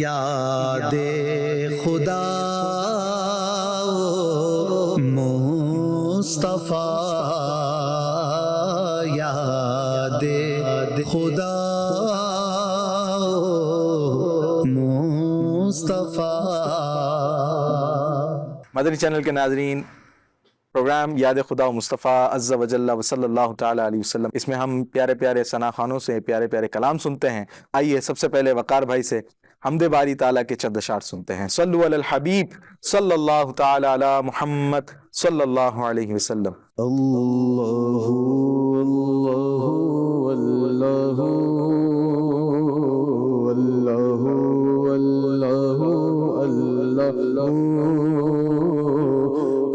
یاد خدا مصطفیٰ، یاد خدا مصطفیٰ۔ مدنی چینل کے ناظرین، پروگرام یاد خدا و مصطفیٰ عز و جل و صلی اللہ تعالیٰ علیہ وسلم، اس میں ہم پیارے پیارے ثنا خوانوں سے پیارے پیارے کلام سنتے ہیں۔ آئیے سب سے پہلے وقار بھائی سے حمد باری تعالیٰ کے چند اشعار سنتے ہیں۔ صلو علی الحبیب صلی اللہ تعالیٰ علی محمد صلی اللہ علیہ وسلم۔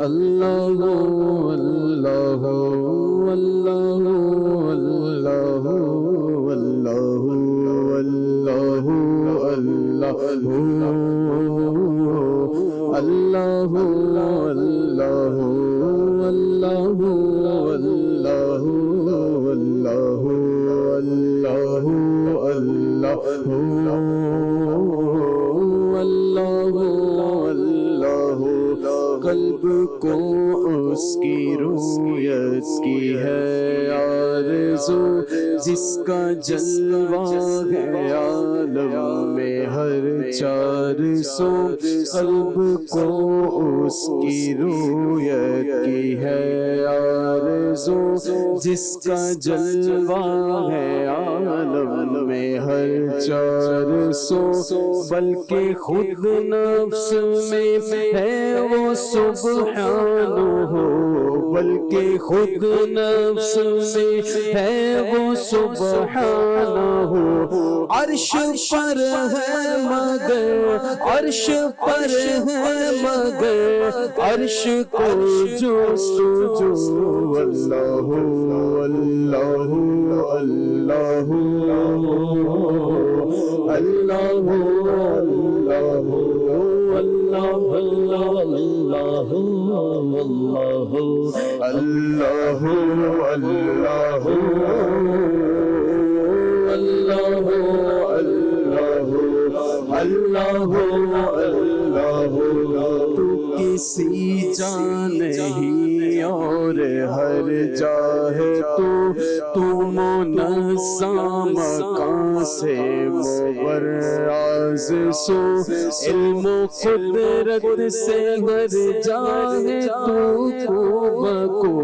اللہ اللہ اللہ اللہ اللہ اللہ قلب کو اس کی رویت کی ہے آرزو، جس کا جلوہ ہے عالم میں ہر چار سو۔ قلب کو اس کی رویت کی ہے آرزو، جس کا جلوہ ہے عالم میں ہر چار سو۔ بلکہ خود نفس میں ہے وہ سبحانہ، بلکہ خود نفس میں ہے وہ سبحانہ۔ عرش پر ہے مگر، عرش پر ہے مگر، عرش کو جستجو۔ اللہ اللہ اللہ اللہ تو کسی جا نہیں اور ہر جا ہے تو منظم مکان سے مبرز سو۔ علم و قدرت سے ہر جا ہے تو کو بکو،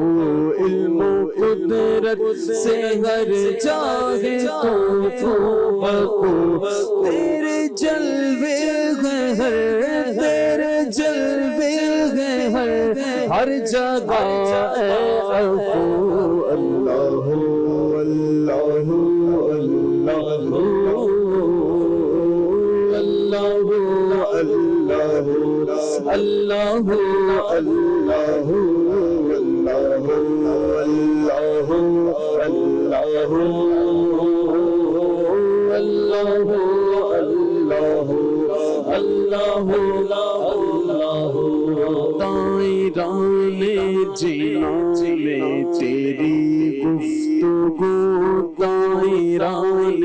علم و قدرت سے ہر جا ہے تو کو بکو۔ تیرے جلوے ہیں، تیرے جلوے ہیں ہر جگہ اے افو۔ اللہ اللہ اللہ اللہ اللہ طائران جینا میں تیری گفتگو، طائران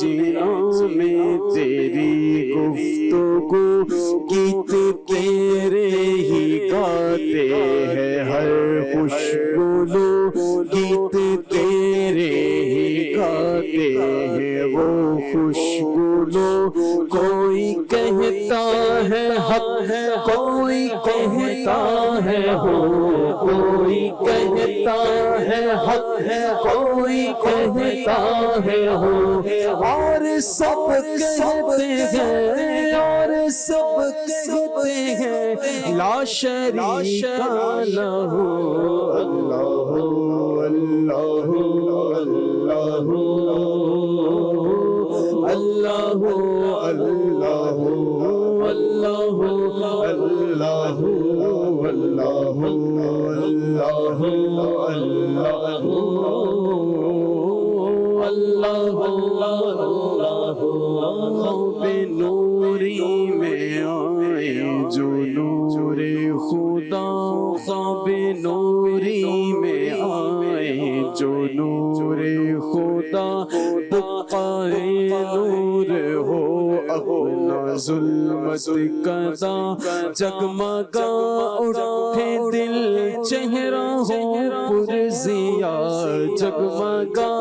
جینا میں تیری گفتگو۔ گیت تیرے ہی گاتے ہیں ہر خوشگلو، گیت تیرے ہی گاتے ہیں وہ خوشگلو۔ کوئی کہتا ہے حق ہے، کوئی کہتا ہے ہو، کوئی کہتا ہے حق ہے، کوئی کہتا ہے ہو۔ اور سب کہتے ہیں، اور سب کہتے ہیں لا شریک لہ۔ اللہ اللہ اللہ اللہ اللہ اللہ اللہ خواب نوری میں آئے جو نور خدا، خواب نوری میں آئے جو نور خدا، بقائے نور ہو اپنا ظلمت کدا جگمگا اٹھے دل چہرہ ہو پرزیا جگمگا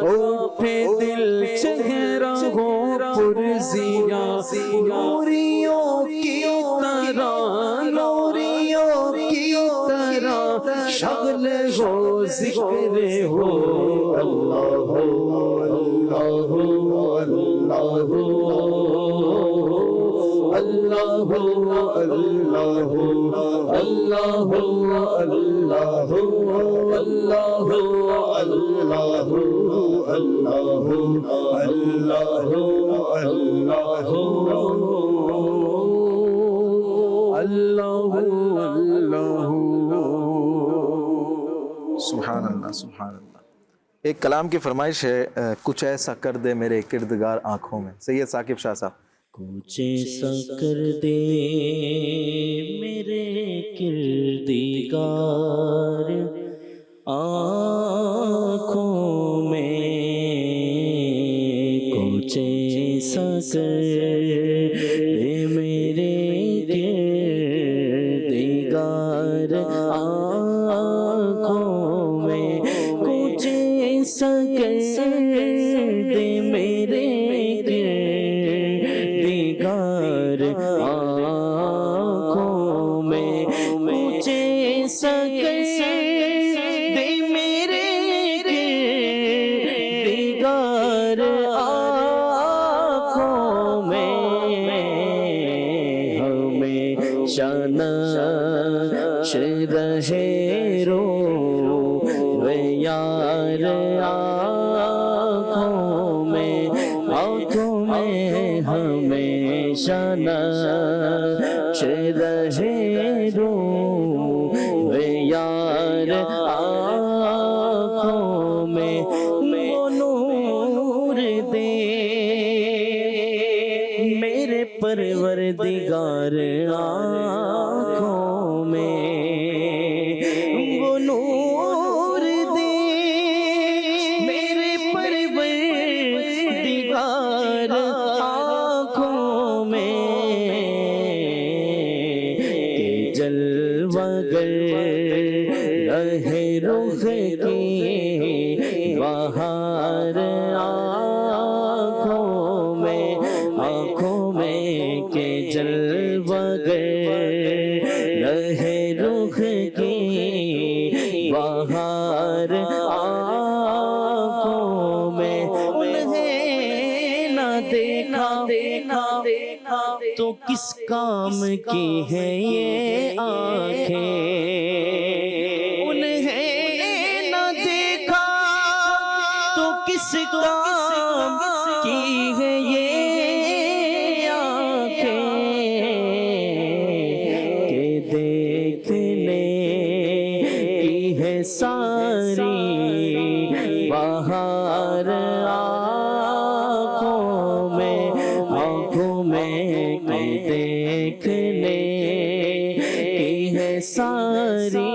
اٹھے دل چہرہ ہو پرزیا نوریوں کی طرح نوریوں کی طرح شغل ہو ذکر ہو اللہ اللہ اللہ اللہ اللہ اللہ سبحان اللہ سبحان اللہ۔ ایک کلام کی فرمائش ہے، کچھ ایسا کر دے میرے کردگار آنکھوں میں، سید ثاقب شاہ صاحب۔ کچھ ایسا کر دے میرے کردگار آنکھوں میں، کچھ ایسا کر دے میرے کردگار آنکھوں میں، کچھ ایسا کر دے میرے کردگار آنکھوں میں، کچھ ایسا کر دے میرے کردگار آنکھوں میں، ہمیشہ نقش رہے روئے یار آنکھوں میں، آنکھوں میں ہمیشہ نقش رہے روئے یار آنکھوں میں، وہ نور دے میرے پروردگار آنکھوں میں، وہ نور دے میرے پروردگار آنکھوں میں، کہ جلوہ گر رہے رخ کی بہار آنکھوں میں، آنکھوں میں کہ جلوہ گر رہے رخ کی بہار آنکھوں میں، انہیں نہ دیکھا تو کس کام کی ہے یہ آنکھیں، انہیں نہ دیکھا تو کس کام کی ہے یہ آنکھیں، کہ دیکھنے کی ہے ساری بہار آنکھوں میں، آنکھوں میں کہ دیکھنے کی ہے ساری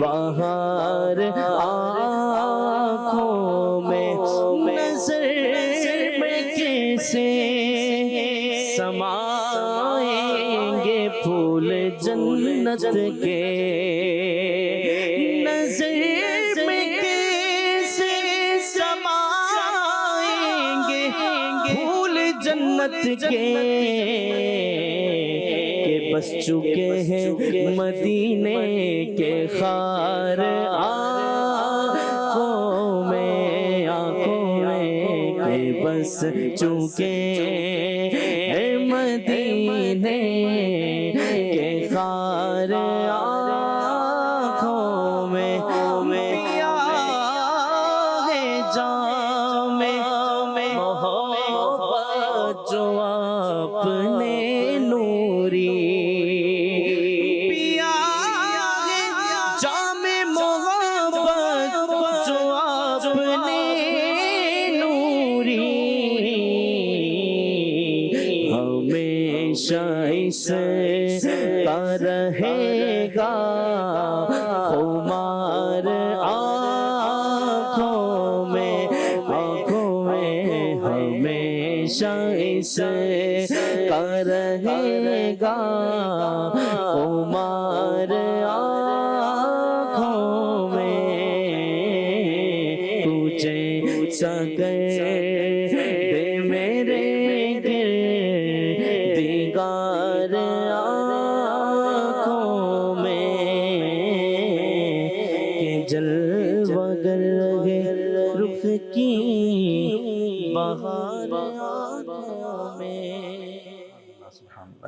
بہار آنکھوں میں، نظر میں کیسے سمائیں گے پھول جنت کے، نظر میں کیسے سمائیں گے پھول جنت کے، کہ بس چکے ہیں مدینے کے خار آنکھوں میں، آنکھوں میں کہ بس چکے ہیں مدینے کے خار آنکھوں میں، پیا ہے جام محبت جو آپ نے نوری، پیا ہے جام محبت جو آپ نے نوری، ہمیشہ اس کا رہے گا خمار آنکھوں میں، آنکھوں میں ہمیشہ اس کا رہے گا خمار آنکھوں میں تجھے سگے دے میرے گردگار آنکھوں میں کہ جلوہ گر لگے رخ کی بہار آنکھوں میں۔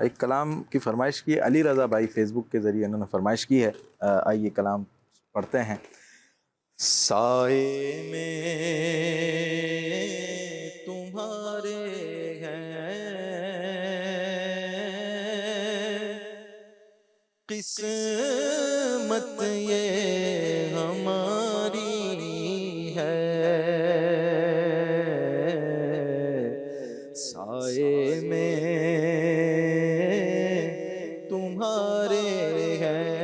ایک کلام کی فرمائش کی ہے علی رضا بھائی فیس بک کے ذریعے انہوں نے فرمائش کی ہے، آئیے کلام پڑھتے ہیں۔ سائے میں تمہارے ہیں قسمت یہ ہماری ہے، سائے میں تمہارے ہیں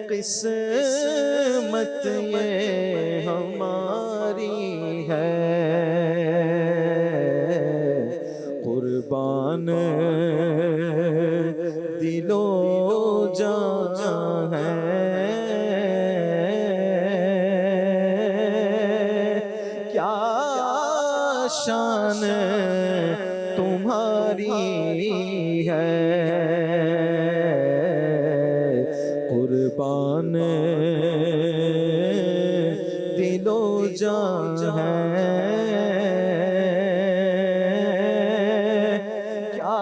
قسمت یہ ہماری ہے، قربان دل و جان ہے، کیا شان تمہاری ہے، قربان دل و جان ہے، کیا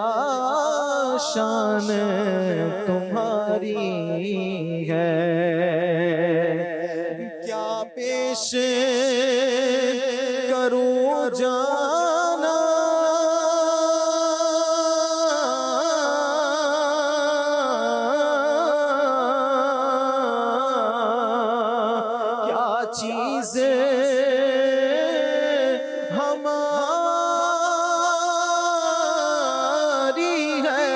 شان تمہاری ہے، کیا پیش کروں جانا کیا چیز ہماری ہے،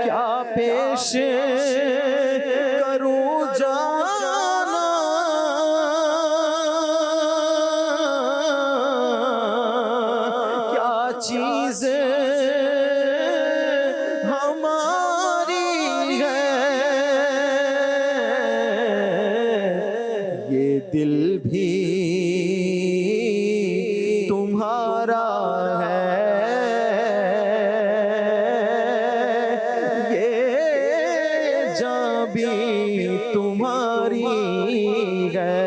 کیا پیش کروں جانا کیا چیز ہماری ہے، یہ دل بھی تمہارا ہے، یہ جاں بھی تمہاری ہے،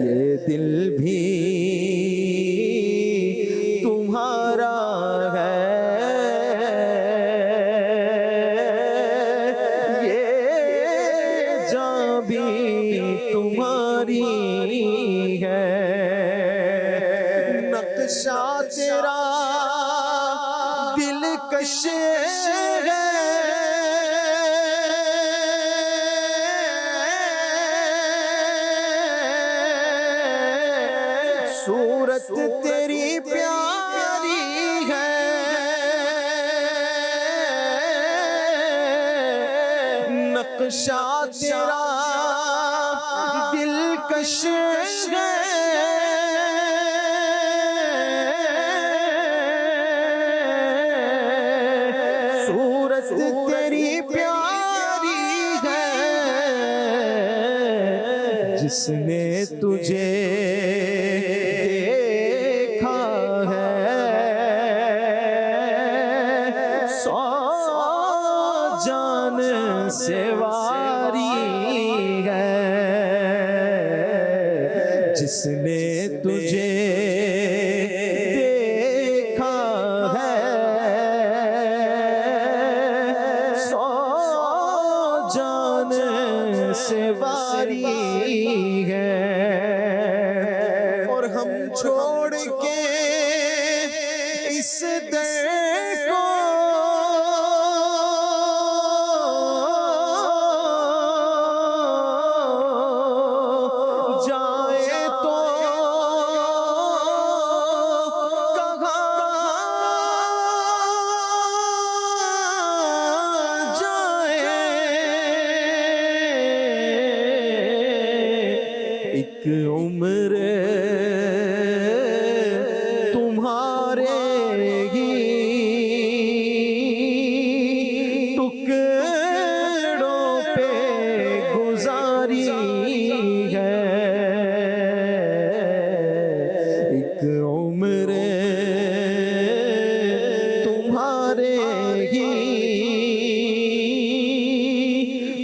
یہ دل بھی تمہارا ہے، یہ جاں بھی تمہاری ہے، نقشہ تیرا دلکش ہے، صورت تیری پیاری ہے، نقشہ تیرا دلکش ہے، صورت تیری پیاری ہے، جس نے تجھے دیکھا ہے سو جان سے واری ہے، جس نے تجھے دیکھا ہے سو جان سے واری ہے، اور ہم چھوڑ کے اس در کو جائے تو کہاں جائے، ایک عمر تمہارے ہی ٹکڑوں پہ گزاری ہے، ایک عمر تمہارے ہی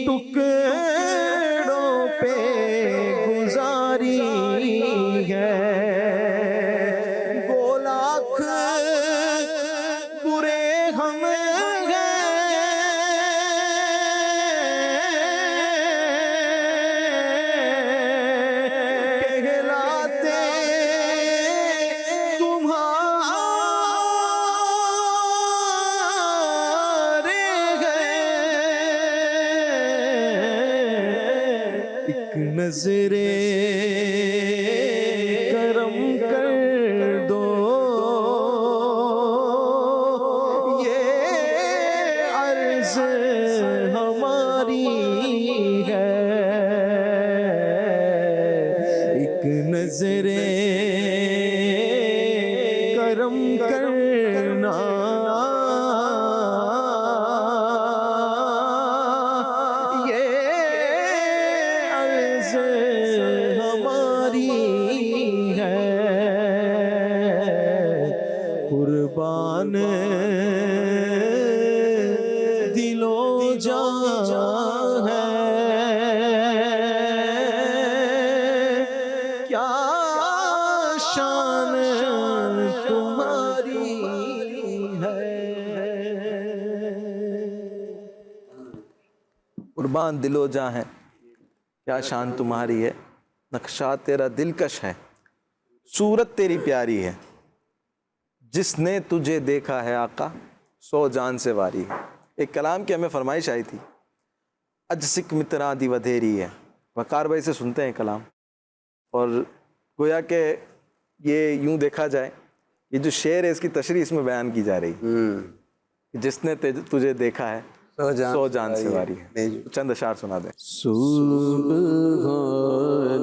ٹکڑوں پہ گزاری ہے، گو لاکھ برے ہم کہلاتے تمہارے ایک نظر کرم کر دو، یہ عرض ہماری ہے، ایک نظر کرم کرنا یہ عرض ہماری ہے، قربان دل و جان ہے، کیا شان تمہاری ہے۔ قربان دل و جاں ہے، کیا شان تمہاری ہے، نقشہ تیرا دلکش ہے، صورت تیری پیاری ہے، جس نے تجھے دیکھا ہے آقا 100 جان سے واری ہے۔ ایک کلام کی ہمیں فرمائش آئی تھی، اج سکھ متراں دی ودھیری ہے، وقار بھائی سے سنتے ہیں کلام، اور گویا کہ یہ یوں دیکھا جائے یہ جو شعر ہے اس کی تشریح اس میں بیان کی جا رہی ہے، جس نے تجھے دیکھا ہے 100 جان سے واری ہے۔ چند اشعار سنا دیں۔ سبحان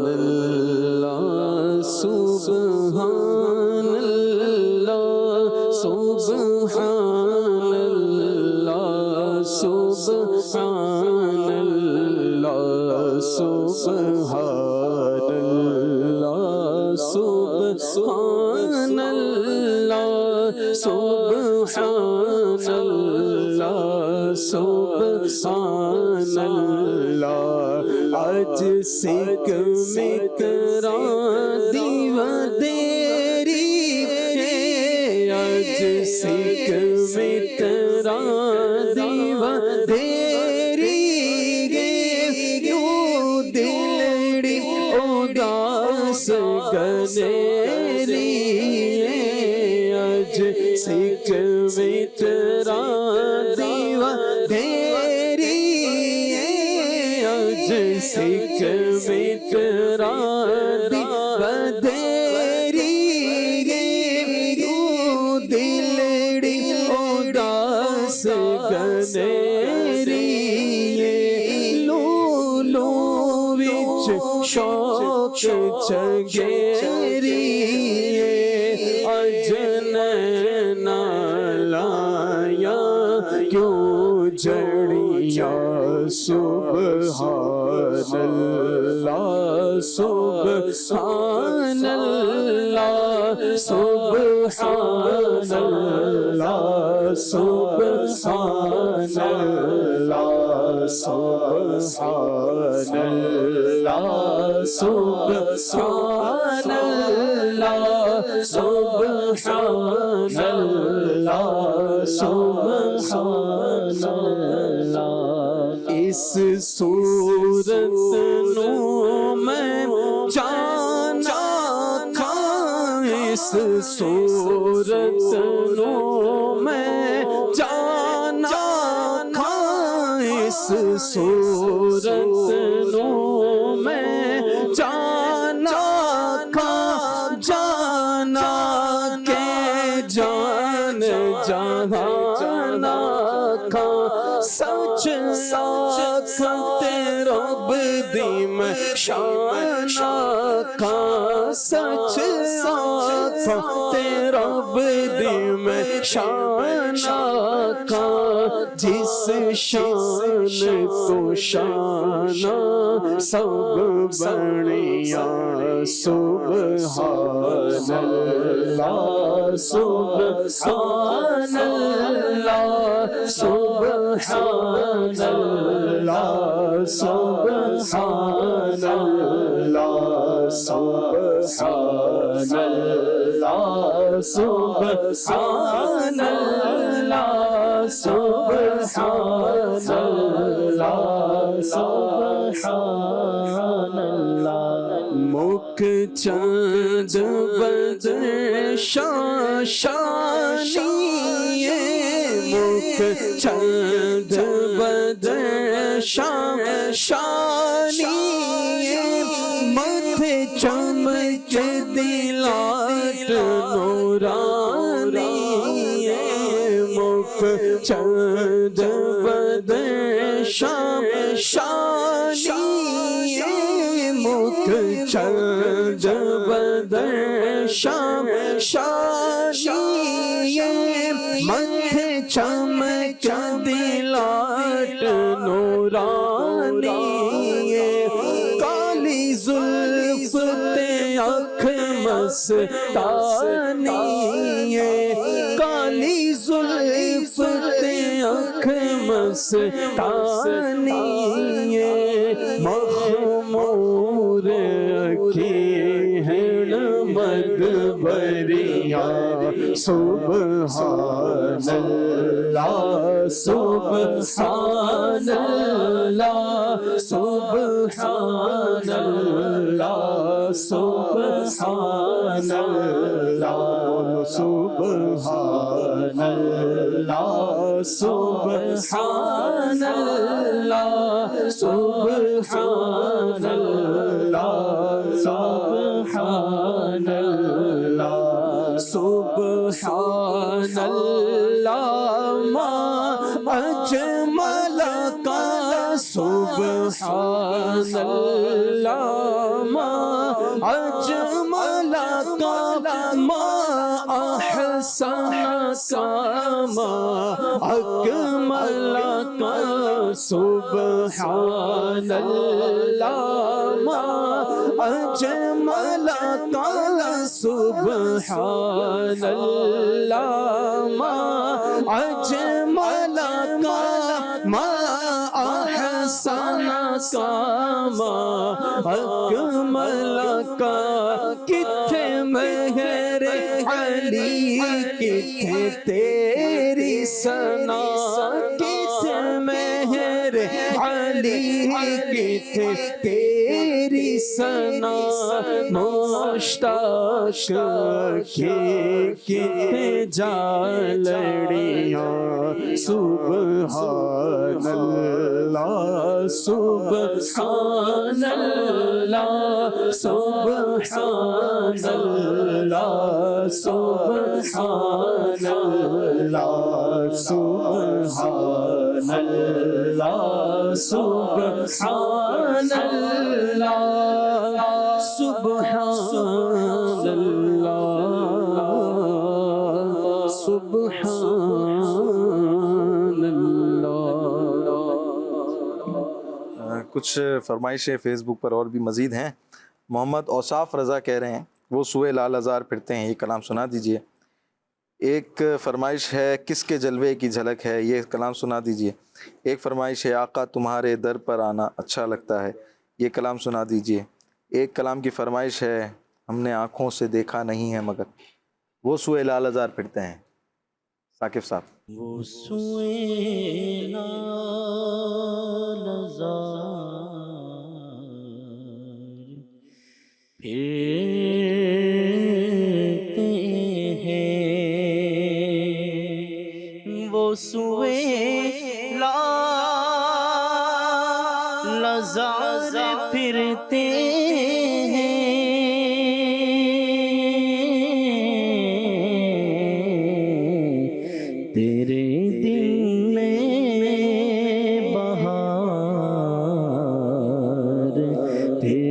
اللہ سبحان اللہ سبحان اللہ سبحان اللہ سبحان اللہ سبحان اللہ سبحان اللہ سبحان اللہ، آج سکھ متراں دی ودھیری ہے، آج سکھ متراں دی ودھیری ہے، یوں دلڑی اداس گنیری ہے، آج سکھ متراں دی ودھیری ہے، آج سکھ متراں دی ودھیری ہے، یوں دلڑی اداس گنیری ہے، لولو وچ شوق چگیری ہے، اجنینا لایا کیوں جڑیا، سبحان اللہ سبحان اللہ سبحان اللہ سبحان اللہ سبحان اللہ سبحان اللہ سبحان اللہ سبحان اللہ، اس صورت نو میں جانا تھا، اس صورت نو میں جانا تھا، اس صورت نو میں جانا تھا، جانا کے جان جہانا تھا، سچ ساتھ رب دی میں شانا آقا سچ آقا تیرا بدی میں شان آقا جس شان تو شان سب بڑیا سبحان اللہ سبحان اللہ سبحان اللہ سبحان اللہ سبحان اللہ سبحان اللہ سبحان اللہ سبحان اللہ مک چند بدر شانی مک چند بدر شانی متھے چمک دلات نورانی مک چند بدر شانی مک چند بدر شانی متھے چمک دلات نورانی کالی زلف تے اکھ مستانی کالی زلف تے اکھ مستانی مخمور اکھی ہے مدبریاں سبحان اللہ سبحان اللہ سبحان اللہ سبحان اللہ سبحان اللہ سبحان اللہ سبحان اللہ سبحان اللہ سبحان اللہ ما اجمل کا سبحان اللہ ما اجمل کا ما احسن کا ما اکمل کا سبحان اللہ ما اجمل کا سبحان اللہ ما اجمل کا ما احسن کا ما اکمل کا کتھے مہر علی کتھے تیری ثنا کتھے مہر علی کتھے تیری ثنا مشتاق کے کتنے جالڑیاں سبحان اللہ سبحان اللہ سبحان اللہ سبحان اللہ سبحان اللہ سبحان اللہ سبحان اللہ سبحان اللہ کچھ فرمائشیں فیس بک پر اور بھی مزید ہیں. محمد اوصاف رضا کہہ رہے ہیں وہ سوئے لال ہزار پھرتے ہیں، یہ کلام سنا دیجئے. ایک فرمائش ہے کس کے جلوے کی جھلک ہے، یہ کلام سنا دیجئے. ایک فرمائش ہے آقا تمہارے در پر آنا اچھا لگتا ہے، یہ کلام سنا دیجئے. ایک کلام کی فرمائش ہے ہم نے آنکھوں سے دیکھا نہیں ہے مگر وہ سوئے لال ہزار پھرتے ہیں. ثاقب صاحب. وہ سوئے لال ہزار پھرتے ہیں، وہ سوئے لال ہزار پھرتے ہیں، تیرے دل میں بہار تیرے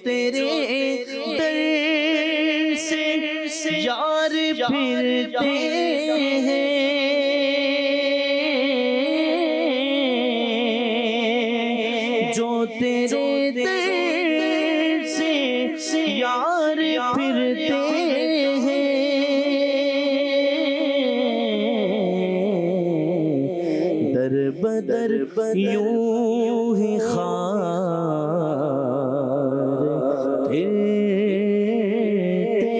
تیرے در سے یار پھرتے ہیں، جو تیرے در سے یار پھرتے ہیں، در بدر یوں ہی خار پھرتے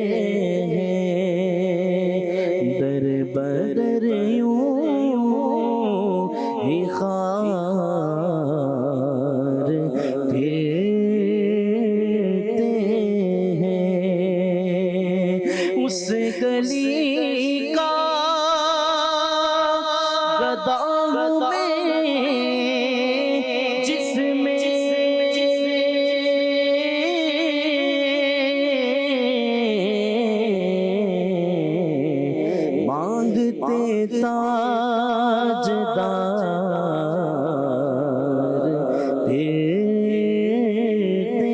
ہیں، در بدر یوں ہی خار پھرتے ہیں، اس گلی کا گدا جس میں مانگتے تاجدار پھرتے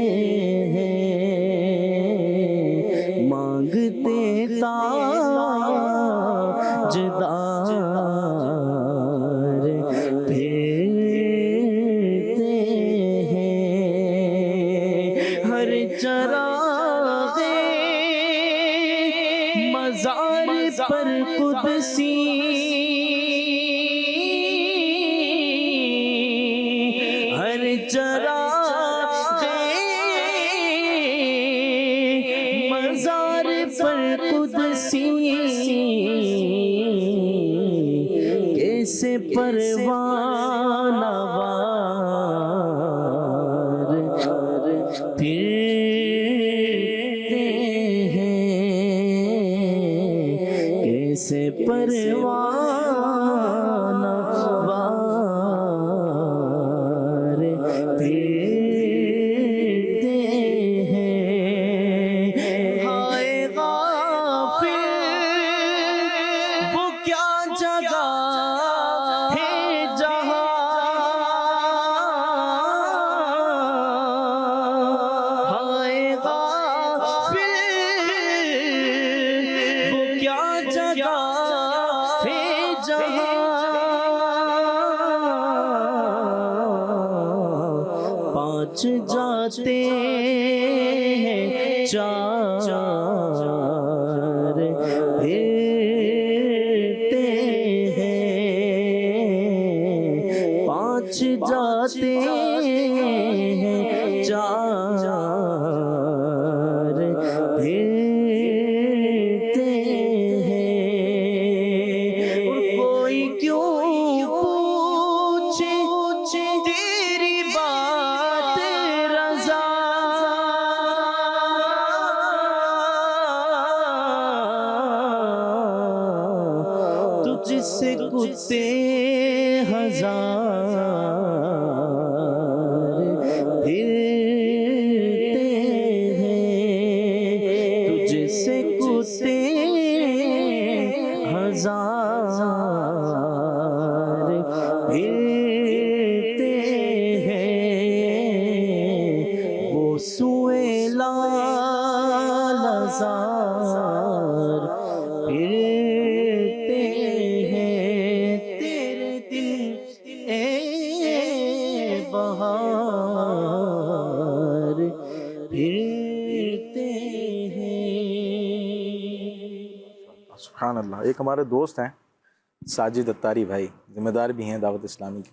ہیں، مانگتے تاجدار پھرتے ہیں، ہر چراغ مزار پر قدسی ہر چراغ مزار پر قدسی کیسے پروانہ وار پھرتے ہیں، کیسے پروانہ وار پھرتے ہیں، ہائے غافل وہ کیا جگہ ہے جہاں، ہائے غافل وہ کیا جگہ ہے جہاں، پانچ جاتے ہیں چار پھرتے ہیں، پانچ جاتے ہیں چار پھرتے ہیں، اور کوئی کیوں پوچھے تیری بات رضا، تجھ سے کتے ہزار پھرتے ہیں، تجھ سے کتے ہزار پھرتے ہیں، وہ سوئے لالزار پھرتے ہیں، تیرے دل اے بہار پھرتے ہیں۔ سبحان اللہ۔ ایک ہمارے دوست ہیں ساجد اتاری بھائی، ذمہ دار بھی ہیں دعوت اسلامی کے،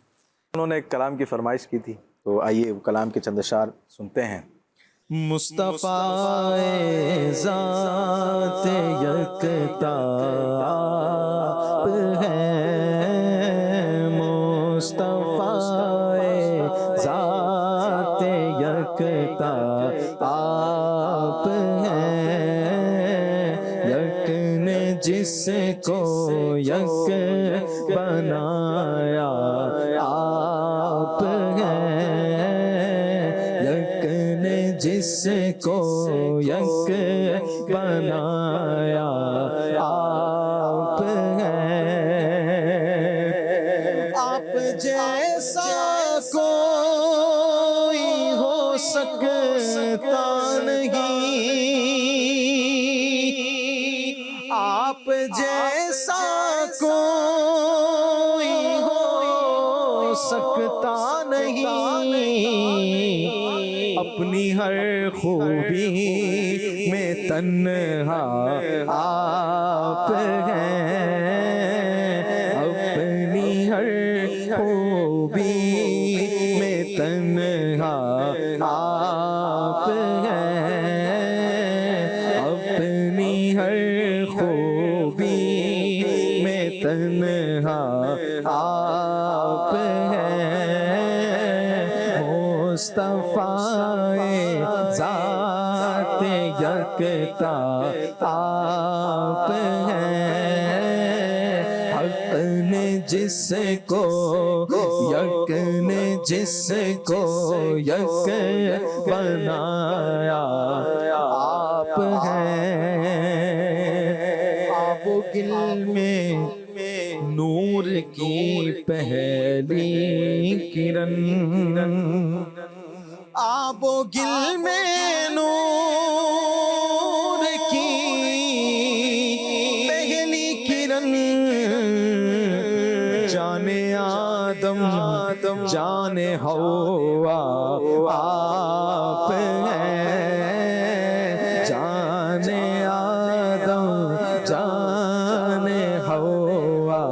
انہوں نے ایک کلام کی فرمائش کی تھی، تو آئیے وہ کلام کے چند اشعار سنتے ہیں۔ مصطفیٰ ذات یکتا آپ ہیں، مصطفیٰ ذات یکتا آپ ہیں، یک نے جس کو یک بنایا آپ ہیں، یک نے جس کو یک بنایا آپ ہیں، آپ جیسا کوئی ہو سکتا سکتا نہیں، آپ جیسا کوئی ہو سکتا نہیں، اپنی ہر خوبی میں تنہا آپ ہیں، اپنی ہر خوبی میں تنہا آپ ہیں، اپنی ہر خوبی میں تنہا آپ ہیں، مصطفیٰ ذات یکتا آپ ہیں، حق نے جس کو یک نے جس کو یک بنایا آپ ہیں، آب و گل میں نور کی پہلی کرن، آب و گل میں نور کی پہلی کرن، جان آدم جان حوا آپ ہیں، جان آدم جان حوا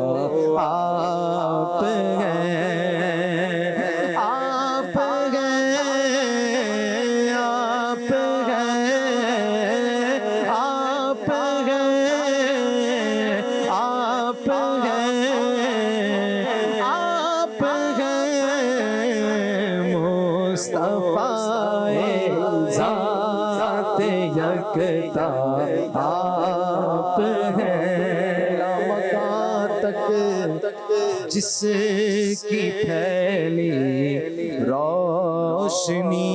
آپ ہیں، آپ ہیں، آپ ہیں، آپ ہیں، آپ ہیں، آپ ہیں، مصطفیٰ ذات یکتا آپ ہیں، لامکان تک جس کی پھیلی روشنی،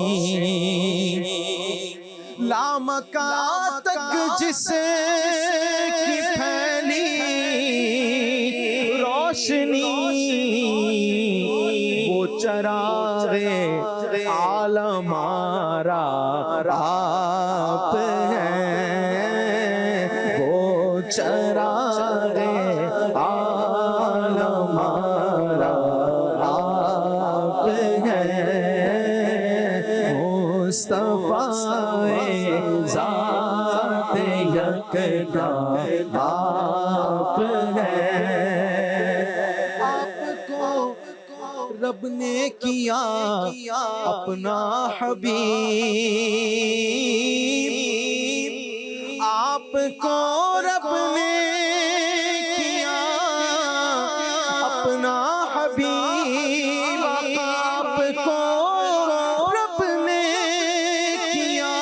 لامکان تک جس کی پھیلی روشنی، وہ چراغ عالم آرا آپ ہیں، وہ چراغ عالم آرا آپ ہیں، مصطفیٰ ذات یکتا آپ ہیں، آپ کو رب نے کیا اپنا حبیب، آپ کو رب نے کیا اپنا حبیب، آپ کو رب نے کیا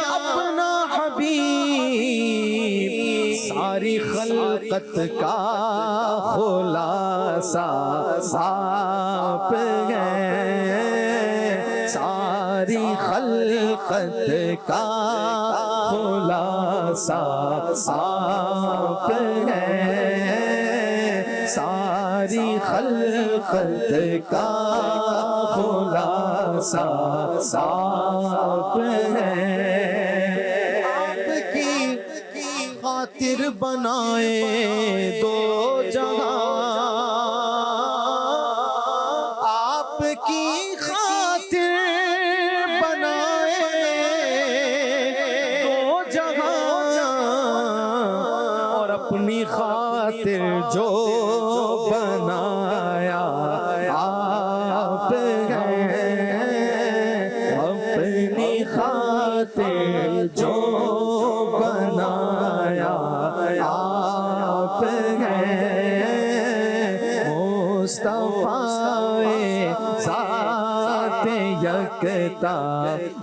اپنا حبیب، ساری خلقت کا خلاصہ آپ ہیں، ساری خلقت کا خلاصہ آپ ہیں، ساری خلقت کا خلاصہ آپ ہیں، آپ کی خاطر بنائے دو جہاں، آپ کی خاطر بنائے دو جہاں، اور اپنی خاطر جو بنایا آپ ہیں، اپنی خاطر جو بنایا آپ ہیں، مصطفیٰ ذات یکتا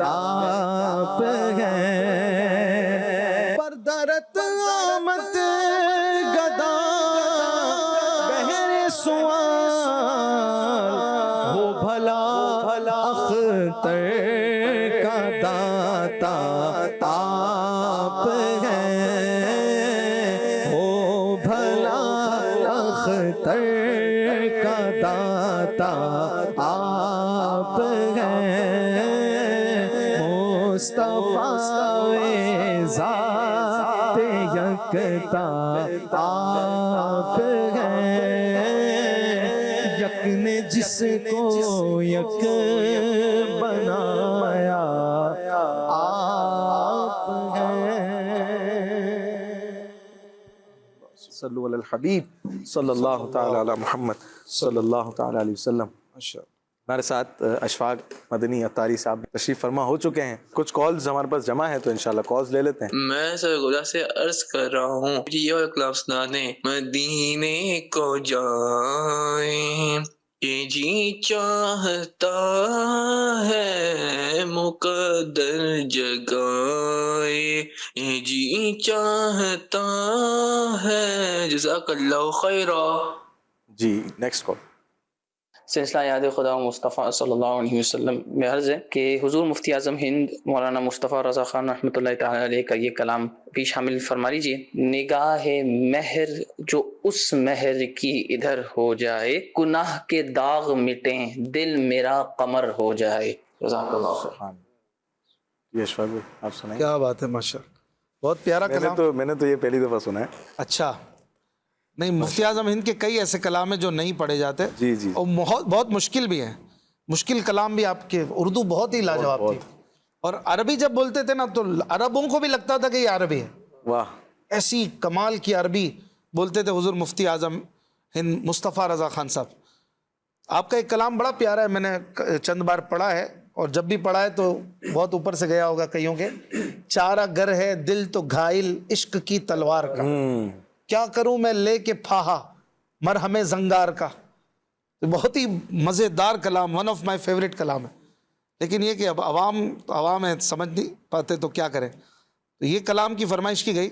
آپ ہیں، پر درت آمد گدا بہر سوال، ہو بھلا اختر کا داتا آپ ہیں، ہو بھلا اختر کا داتا آپ ہیں، یکتا آپ ہیں، یک نے جس کو یک بنایا آپ ہیں۔ صلو علی الحبیب صلی اللہ تعالی علی محمد صلی اللہ تعالی علیہ وسلم۔ ہمارے ساتھ اشفاق مدنی اتاری صاحب تشریف فرما ہو چکے ہیں، کچھ کالز ہمارے پاس جمع ہیں تو انشاءاللہ کالز لے لیتے ہیں۔ میں سر گلا سے عرض کر رہا ہوں یہ والا کلام سنا دیں۔ مدینے کو جائیں یہ جی چاہتا ہے، مقدر جگائے یہ جی چاہتا ہے۔ جزاک اللہ خیرہ۔ جی نیکسٹ کال۔ سلسلہ یاد خدا مصطفیٰ صلی اللہ علیہ وسلم میں عرض ہے کہ حضور مفتی اعظم ہند مولانا مصطفیٰ رضا خان رحمۃ اللہ تعالی علیہ کا یہ کلام بھی شامل فرما لیجیے۔ نگاہ مہر جو اس مہر کی ادھر ہو جائے، گناہ کے داغ مٹیں دل میرا قمر ہو جائے۔ جزاک اللہ خیر۔ یہ اشفاق بھائی آپ سنائیں۔ کیا بات ہے، ماشاء اللہ، بہت پیارا کلام۔ میں نے تو یہ پہلی دفعہ سنا ہے۔ اچھا، نہیں مفتی اعظم ہند کے کئی ایسے کلام ہیں جو نہیں پڑھے جاتے، جی جی، اور بہت مشکل بھی ہیں، مشکل کلام بھی آپ کے، اردو بہت ہی لاجواب تھی، اور عربی جب بولتے تھے نا تو عربوں کو بھی لگتا تھا کہ یہ عربی ہے، واہ، ایسی کمال کی عربی بولتے تھے حضور مفتی اعظم ہند مصطفیٰ رضا خان صاحب۔ آپ کا ایک کلام بڑا پیارا ہے، میں نے چند بار پڑھا ہے، اور جب بھی پڑھا ہے تو بہت اوپر سے گیا ہوگا کئیوں کے۔ چارہ گر ہے دل تو گھائل عشق کی تلوار کا، کیا کروں میں لے کے پھاہا مرہم زنگار کا۔ بہت ہی مزیدار کلام، ون آف مائی فیوریٹ کلام ہے، لیکن یہ کہ اب عوام ہے سمجھ نہیں پاتے تو کیا کریں۔ تو یہ کلام کی فرمائش کی گئی،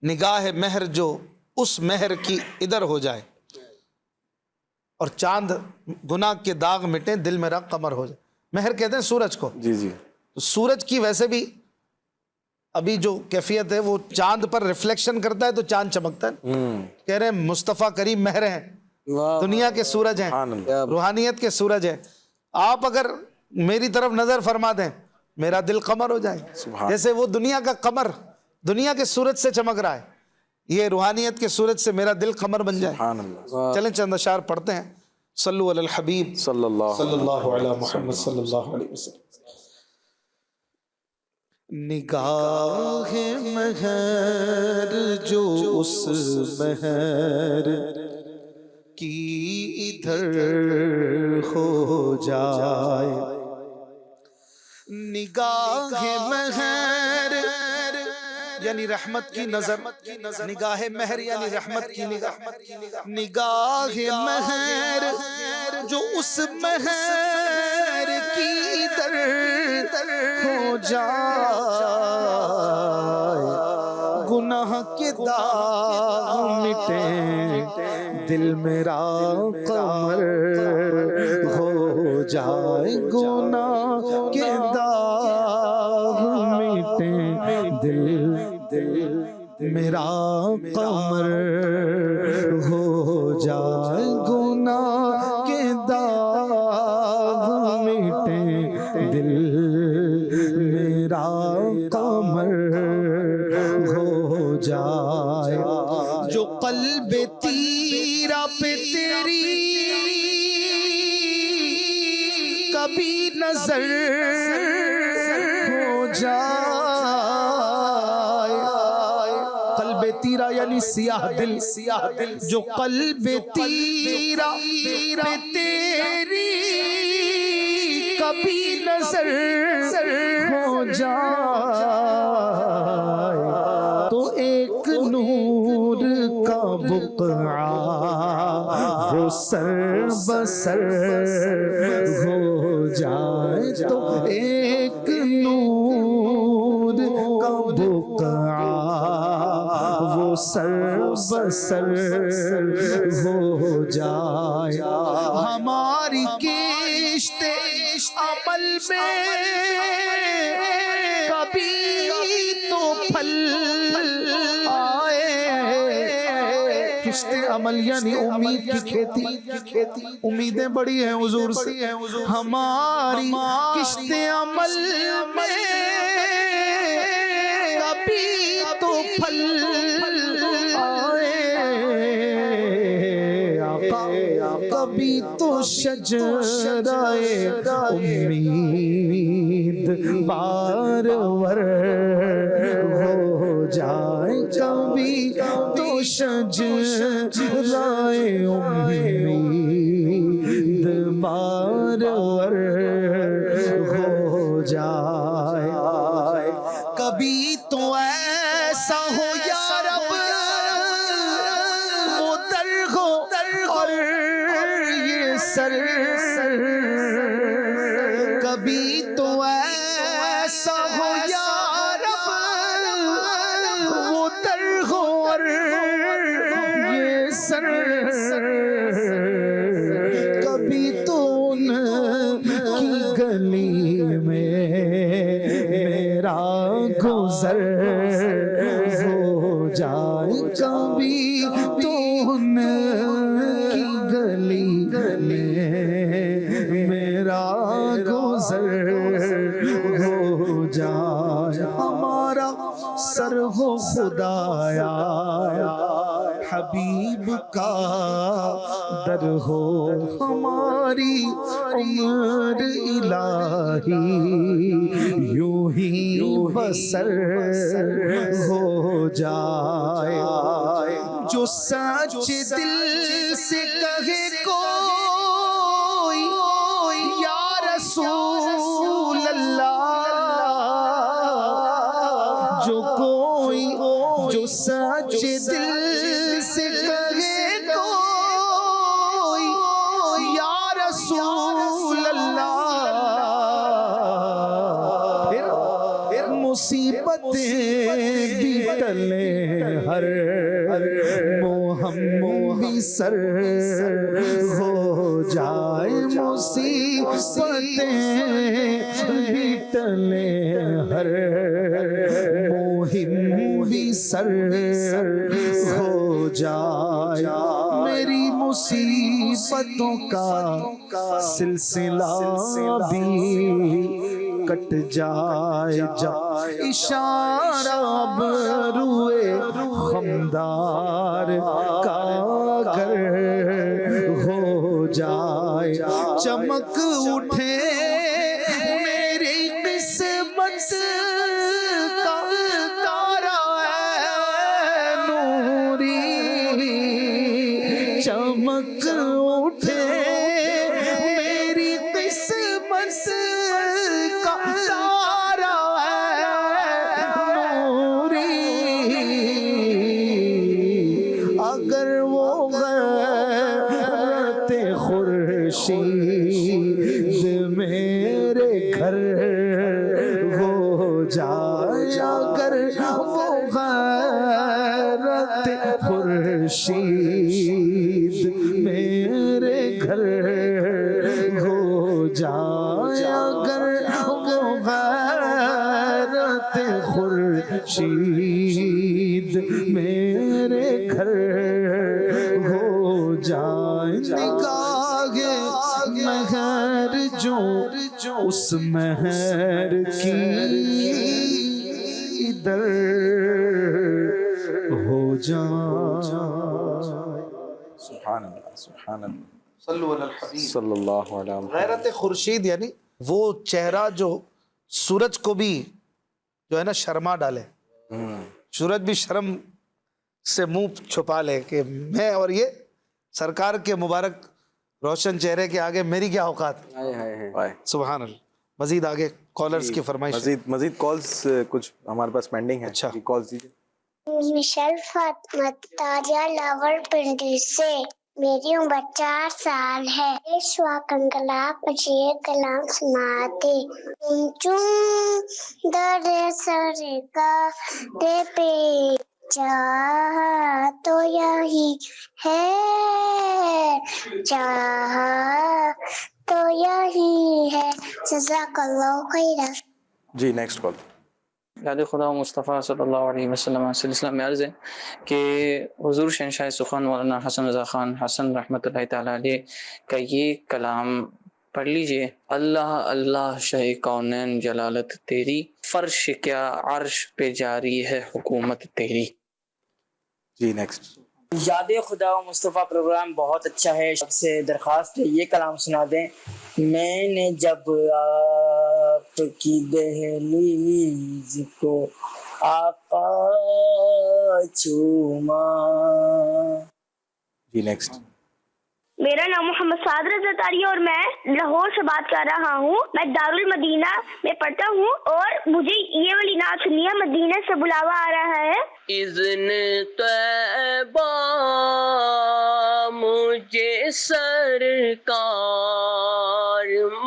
نگاہ مہر جو اس مہر کی ادھر ہو جائے، اور چاند گناہ کے داغ مٹیں دل میرا قمر ہو جائے۔ مہر کہتے ہیں سورج کو، جی جی، تو سورج کی ویسے بھی ابھی جو کیفیت ہے وہ چاند پر ریفلیکشن کرتا ہے تو چاند چمکتا ہے۔ کہہ رہے ہیں مصطفیٰ کریم مہر ہیں، دنیا کے سورج ہیں، روحانیت کے سورج ہیں، آپ اگر میری طرف نظر فرما دیں میرا دل قمر ہو جائے، جیسے وہ دنیا کا قمر دنیا کے سورج سے چمک رہا ہے، یہ روحانیت کے سورج سے میرا دل قمر بن جائے۔ چلیں چند اشعار پڑھتے ہیں۔ صلو علی الحبیب صلی اللہ علی محمد صلی اللہ علیہ وسلم۔ نگاہ مہر جو اس مہر کی ادھر ہو جائے، نگاہ مہر یعنی رحمت کی نظر، نگاہ مہر یعنی رحمت کی نگاہ، نگاہ مہر جو اس مہر کی ادھر ہو جائے، گناہ کے داغ مٹیں دل میرا قمر ہو جائے، گناہ کے داغ مٹیں دل میرا قمر ہو جائے، گناہ کے داغ مٹیں دل میرا قمر ہو جائے، جو قلب تیرا پہ تیری کبھی نظر ہو جائے، قلب تیرا یعنی سیاہ دل، جو قلب تیرا پہ تیری کبھی نظر ہو جائے، تو ایک نور کا بقعہ وہ سر بسر ہو جائے، تو ایک نور کا بقعہ وہ سر بسر ہو جائے، ہماری کشت عمل میں کبھی تو پھل آئے، کشت عمل یعنی امید کی کھیتی، امیدیں بڑی ہیں حضور سے، ہماری کشت عمل میں کبھی تو پھل آئے آقا کبھی تو شجرائے امید بارور ہو جائے کبھی تو شجرائے امید بارور ہو جائے کبھی تو ایسا ہو یا رب وہ در ہو اور یہ سر کبھی تو ایسا ہو یا رب وہ در ہو اور یہ سر کبھی تو ان کی گلی میں میرا گزر ہو جائے کبھی تو ان کی گلی میں میرا گزر ہو جائے ہمارا سر ہو خدایا حبیب کا در ہو ہماری عمر الہی یوں ہی بسر ہو جائے جو سچے دل سے کہے کوئی یا رسول اللہ جو کوئی جو سچے دل سے کہے کوئی یا رسول اللہ پھر مصیبتیں بھی ٹلے ہر موہم بھی سر ہو جائے مصیبتیں بھی ٹلے ہر موہم بھی سر ہو جائے میری مصیبتوں کا سلسلہ بھی کٹ جائے جب اشارہ ابروئے خمدار کا گر ہو جائے چمک اٹھے میری قسمت کا تارا نوری چمک اٹھے میری قسمت کا تارا نوری اگر وہ غیرت خورشید میرے گھر ہو جائے اگر وہ غیرت خورشید میرے گھر ہو جائے اگر وہ غیرت خورشید میرے گھر ہو جائے نگاہ مہر جو اس مہر کی ادھر ہو جائے سبحان اللہ سبحان اللہ صلو علی الحبیب صلی اللہ علیہ وسلم غیرت خورشید یعنی وہ چہرہ جو سورج کو بھی جو ہے نا شرما ڈالے سورج بھی شرم سے منہ چھپا لے کہ میں اور یہ سرکار کے مبارک روشن چہرے کے آگے میری کیا اوقات سبحان اللہ مزید آگے کالرز کی فرمائش مزید کالز کچھ ہمارے پاس پینڈنگ ہے اچھا کالز دیجیے مشل فاطمہ تاجہ لاور پنڈی سے میری عمر 4 سال ہے اس وقت انقلاب مجھے کلام سناتے چون در سر کا دے پہ چاہا تو یہی ہے چاہا تو یہی ہے جزاک اللہ خیرا جی نیکسٹ کال یاد خدا مصطفیٰ صلی اللہ علیہ وسلم سلسلہ میں عرض ہے کہ حضور شہنشاہ سخن مولانا حسن رضا خان حسن رحمۃ اللہ تعالیٰ علیہ کا یہ کلام پڑھ لیجئے. اللہ اللہ شہ کونین جلالت تیری، فرش کیا عرش پہ جاری ہے حکومت تیری. جی نیکسٹ. یاد خدا و مصطفیٰ پروگرام بہت اچھا ہے. سب سے درخواست ہے یہ کلام سنا دیں. میں نے جب آپ کی دہلیز کو آقا چوما. جی نیکسٹ. میرا نام محمد سعد رضا تاری ہے اور میں لاہور سے بات کر رہا ہوں. میں دارالمدینہ میں پڑھتا ہوں اور مجھے یہ والی نعت سنی ہے. مدینہ سے بلاوا آ رہا ہے. اذن طیبہ مجھے سرکار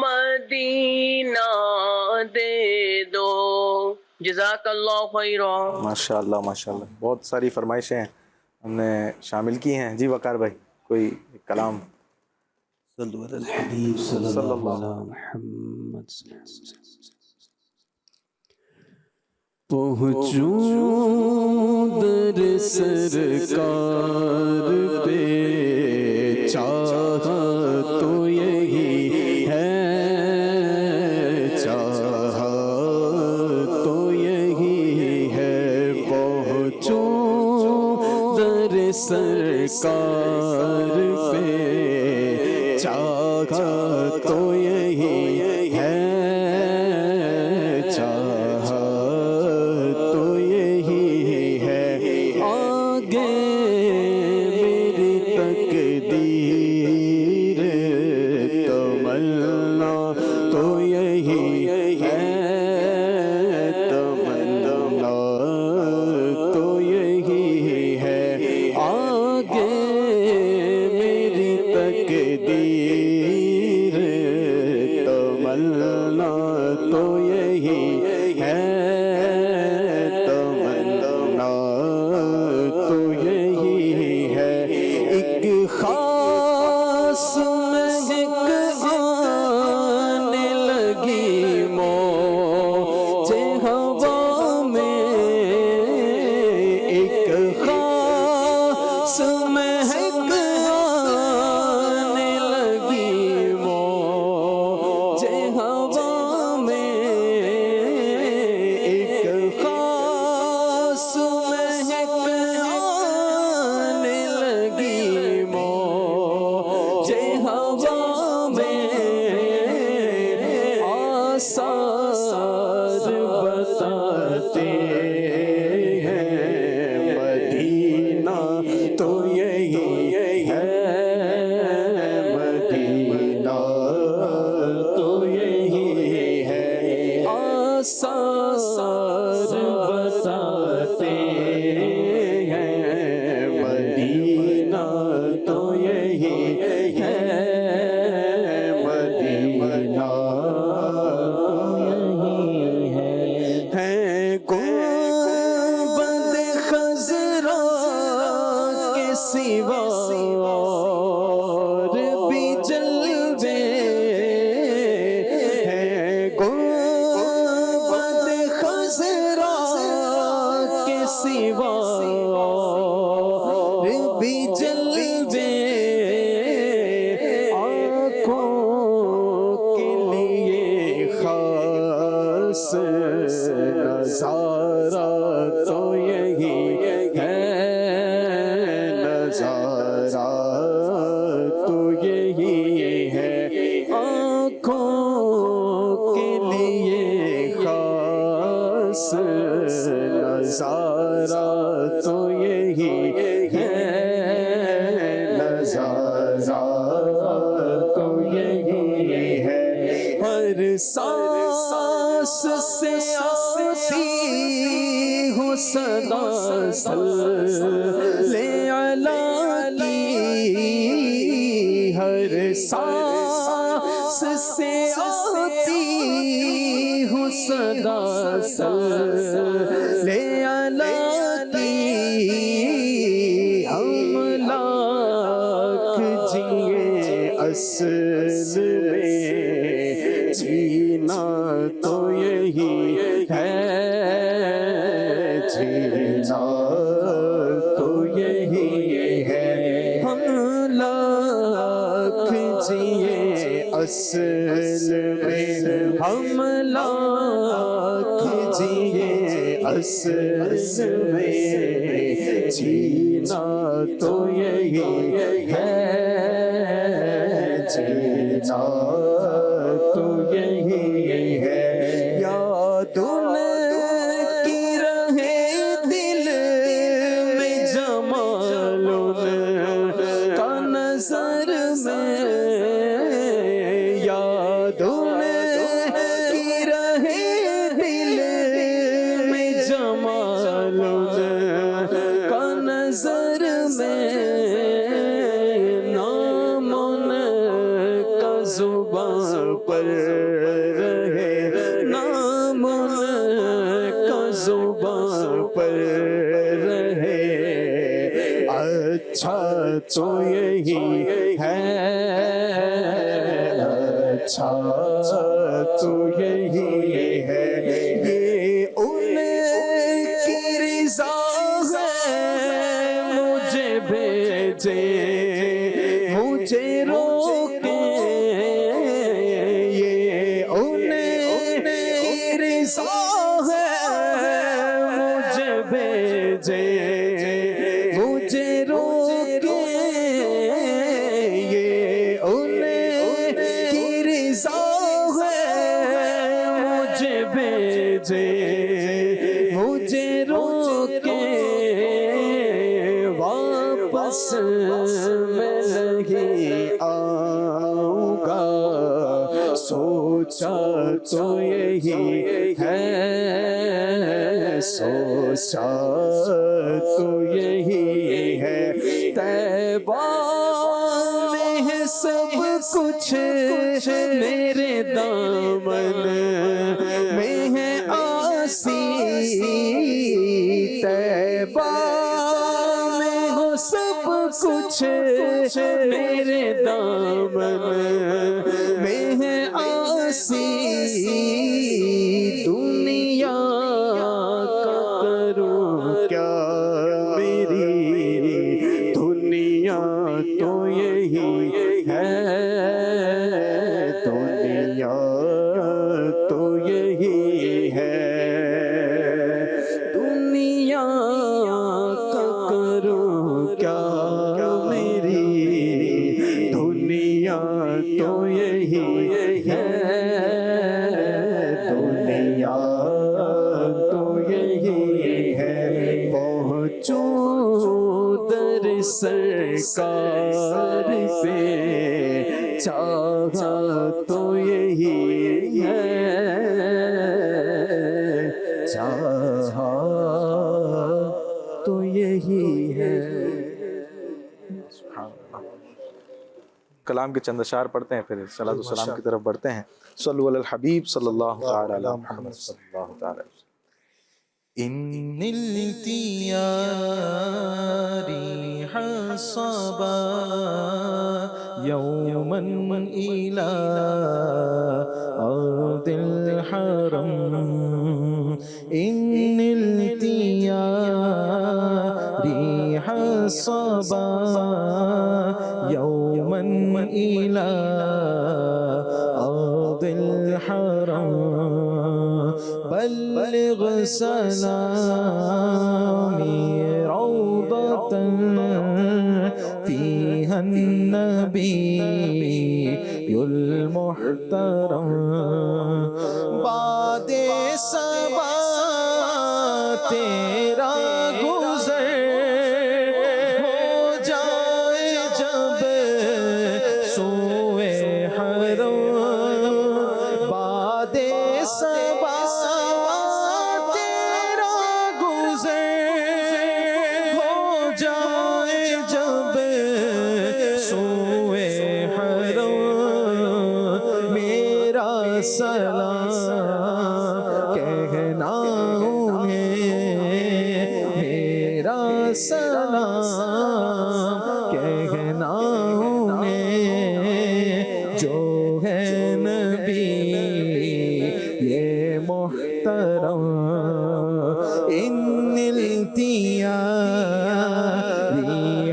مدینہ دے دو. جزاک اللہ خیرا. ماشاء اللہ ماشاء اللہ، بہت ساری فرمائشیں ہم نے شامل کی ہیں. جی وقار بھائی کوئی کلام. صلو علی الحبیب صلی اللہ علی محمد. پہنچوں در سرکار پہ چاہا تو یہی ہے، چاہا تو یہی ہے. پہنچوں در سرکار پہ چاہا تو یہی ہے، چاہا تو یہی ہے. آگے میری تقدیر تمنا تو یہی ہے، تمنا تو یہی ہے. آگے میری تقدیر تمنا تو یہی ہے، تمنا تو یہی ہے. ایک خاص مہک آنے لگی موج ہوا میں، ایک خاص مہک آنے لگی موج ہوا میں، ایک خاص مہک آنے لگی موج ہوا میں. آثار بتاتے ہیں مدینہ تو یہی ہے، مدینہ تو یہی ہے. آثار بتاتے ہیں مدینہ تو یہی ہے، مدینہ ہے. گنبد خضرا کے سوا اور بھی جلوے ہیں. گنبد خضرا کے سوا اور بھی جلوے، آنکھوں کے لیے خاص نظارہ تو یہی ہے، نظارہ تو یہی ہے. آنکھوں کے لیے خاص نظارہ تو یہی ہے، نظارہ تو یہی ہے. ہر سانس سے آتی ہوں صدا صلی علی کی. ہر سانس سے آتی ہوں صدا صلی علی کی. ہم لاکھ جیے اصل میں جینا تو یہی ہے، جینا تو یہی ہے. ہم لاکھ جیے اصل میں حملہ کیجیے، اصل میں جینا تو یہی ہے، جینا تو یہی ہے، یاد ان کی رہے دل میں جمال ان کا نظر میں، یاد ان کی رہے دل میں جمال ان کا نظر میں، نام ان کا زبان پر رہے، نام ان کا زبان پر رہے، اچھا تو یہی ہے، اچھا تو یہی ہے، یہ ان کی رضا ہے، مجھے بھیجے مجھے روکے، یہ ان کی رضا ہے، مجھے بھیجے مجھے روکے، یہ ان کی رضا ہے، مجھے بھیجے مجھے روکے، واپس میں نہیں آؤں گا، سوچا تو یہی ہے، سوچا تو یہی ہے، طیبہ میں ہے سب کچھ، میرے دامن میں ہے آسی، طیبہ میں ہو سب کچھ، میرے دامن میں ہے آسی، دنیا کا کروں کیا میری، دنیا تو یہی ہے، دنیا تو یہی ہے، دنیا کا کروں کیا میری، دنیا تو یہی ہے، دنیا تو یہی ہے، پہنچوں در سرکار پہ، چاہا تو یہی ہے، چاہا تو یہی ہے۔ کلام کے چند اشعار پڑھتے ہیں، پھر صلاۃ و سلام کی طرف بڑھتے ہیں۔ صلو علی الحبیب صلی اللہ تعالی علی محمد صلی اللہ تعالی علیہ وسلم۔ إن التياري حصبا يوما إلى أرض الحرم، إن التياري حصبا يوما إلى أرض الحرم، بلغ سلامي روضة فيها النبي المحترم، بعد صبا تیرا گزر ہو جائے جب سوئے حرم، بعد صبا سلام کہنا انہیں، میرا سلام کہنا انہیں، جو ہے نبی یہ محترم، ان التياري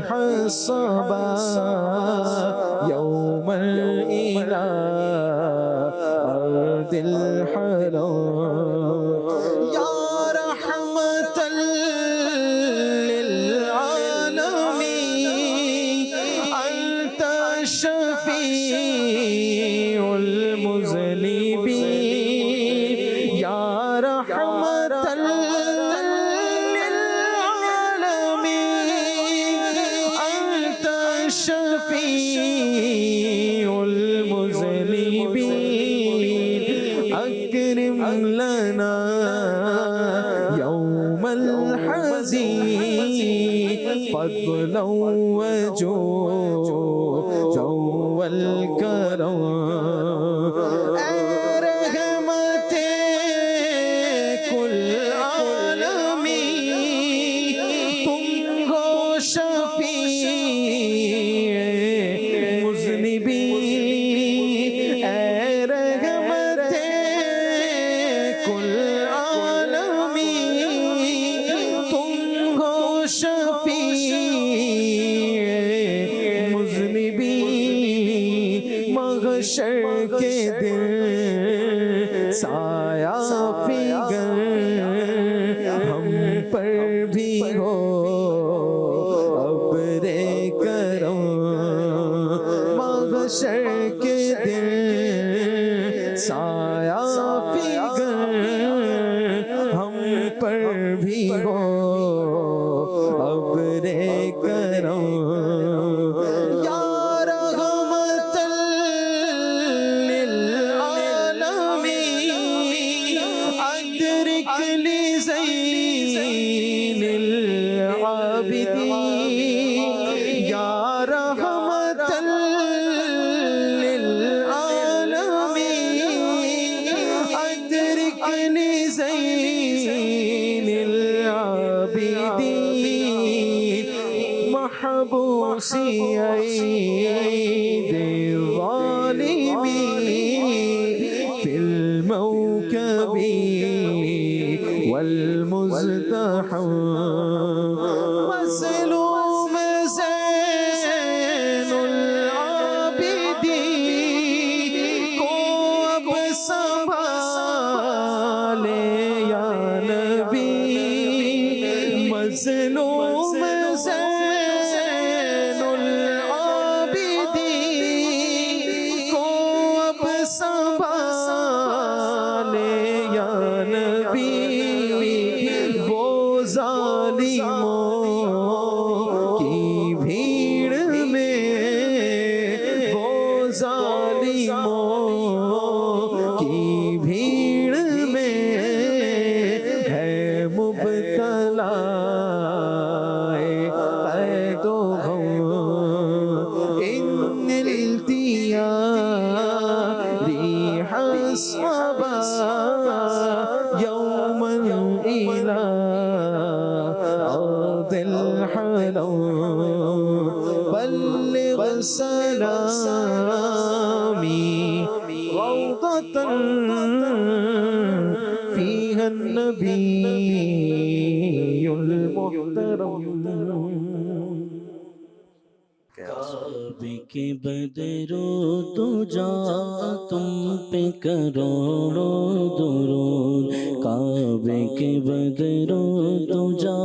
حصبا يوما إلى ذي الحرام يا رحمة للعالمين أنت شفيع المذنبين يا رحمة للعالمين أنت شفيع المذنبين أكرم لنا يوم الحزين فضلا وجودا والكرم رحمة كل عالمين تم ہو شفیع مذنبین رحمت کل عالمین تم ہو شفیع مذنبین محشر کے دن سایہ فگر ہم پر بھی ہو ابر کرم محشر کے دن سایہ فگر ہم پر بھی ہو ابر کرم یا رحمت للعالمین ادرک لزین العابدین یا رحمت للعالمین ادرک لزین العابدین محبوسی عید الظالمین فی الموکب والمزدحم مظلوم زین العابدین کو اب سنبھالے یا نبی مظلوم زین العابدین کو اب سنبھالے یا نبی وہ ظالموں کی بھیڑ میں وہ ظالموں کی بھیڑ میں ہے مبتلا قید و غم ان التیاری حسبا یوما الى ارض الحرم بلغ سلامی روضة فيها النبي المحترم کعبے کے بدرو تجا تم پہ کروڑوں درود کعبے کے بدرو تجا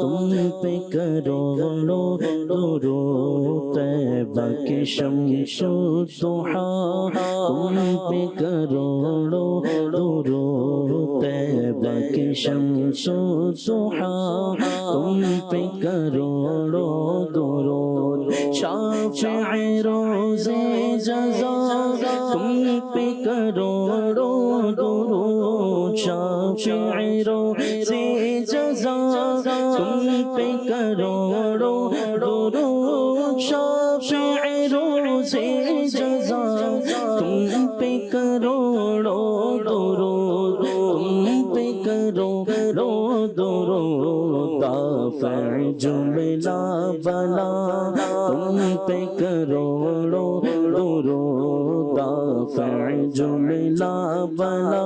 تم پہ کروڑوں درود طیبہ کے شمس و ضحیٰ تم پہ کروڑوں درود طیبہ کے شمس و ضحیٰ تم پہ کروڑوں درود شافع روز جزا تم پہ کروڑوں درود شافع روز جزا تم پہ کروڑوں درود شافع روز جزا تم پہ کروڑوں درود تم پہ کروڑوں درود دافع جملہ بلا تم پہ کروڑوں درود دافع جملہ بلا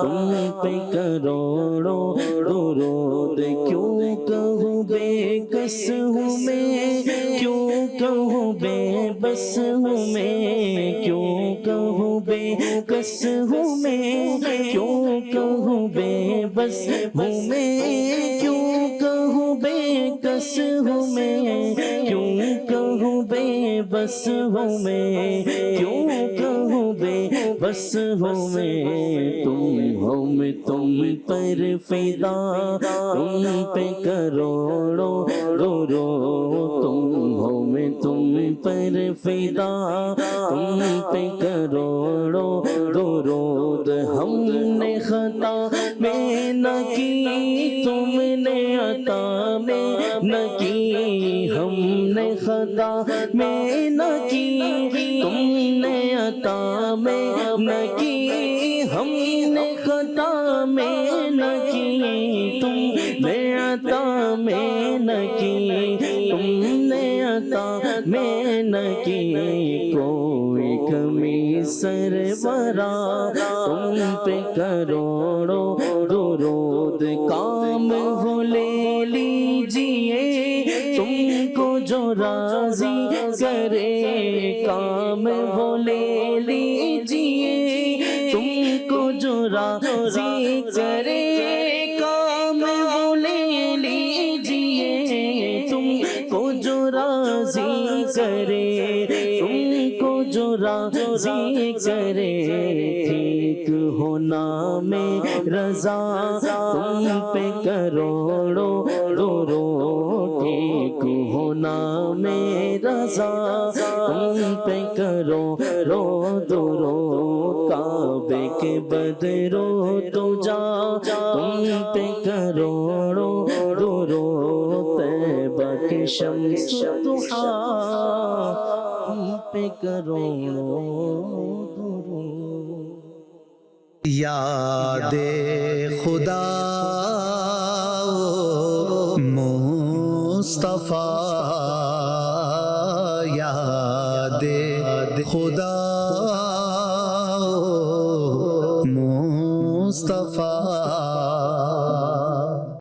تم پہ کروڑوں درود کیوں کہوں بے کس ہوں میں کیوں کہوں بے بس ہوں میں کیوں کہوں بے کس ہوں میں کیوں کہوں بے بس ہوں میں کیوں کہوں بے کس ہوں میں کیوں کہوں بے بس ہوں میں کیوں کہوں بے بس ہوں میں تم ہو میں تم پر فدا تم پہ کروڑوں درود تم ہو میں تم پر فدا تم پہ کروڑوں درود ہم نے خطا میں نہ کی تم نے عطا میں نہ کی ہم نے خطا میں نہ کی تم نے عطا میں نہ کی ہم نے خطا میں نہ کی تم نے عطا میں نہ کی تم نے عطا میں نہ کی کوئی کمی سربراہ تم پہ کروڑوں درود کام وہ لے لیجئے تم کو جو راضی کرے کام وہ لے لیجئے تم کو جو راضی کرے کام وہ لے لیجئے تم کو جو راضی کرے تم کو جو راضی کرے ٹھیک ہونا میں رضا تم پہ کروڑوں درود ٹھیک ہونا میں رضا تم پہ کروڑوں درود کعبے کے بدرو تو جا تم پہ کروڑوں درود طیبہ کے شمس ضحا تم پہ کروڑوں درود یاد خدا مصطفیٰ یاد خدا مصطفیٰ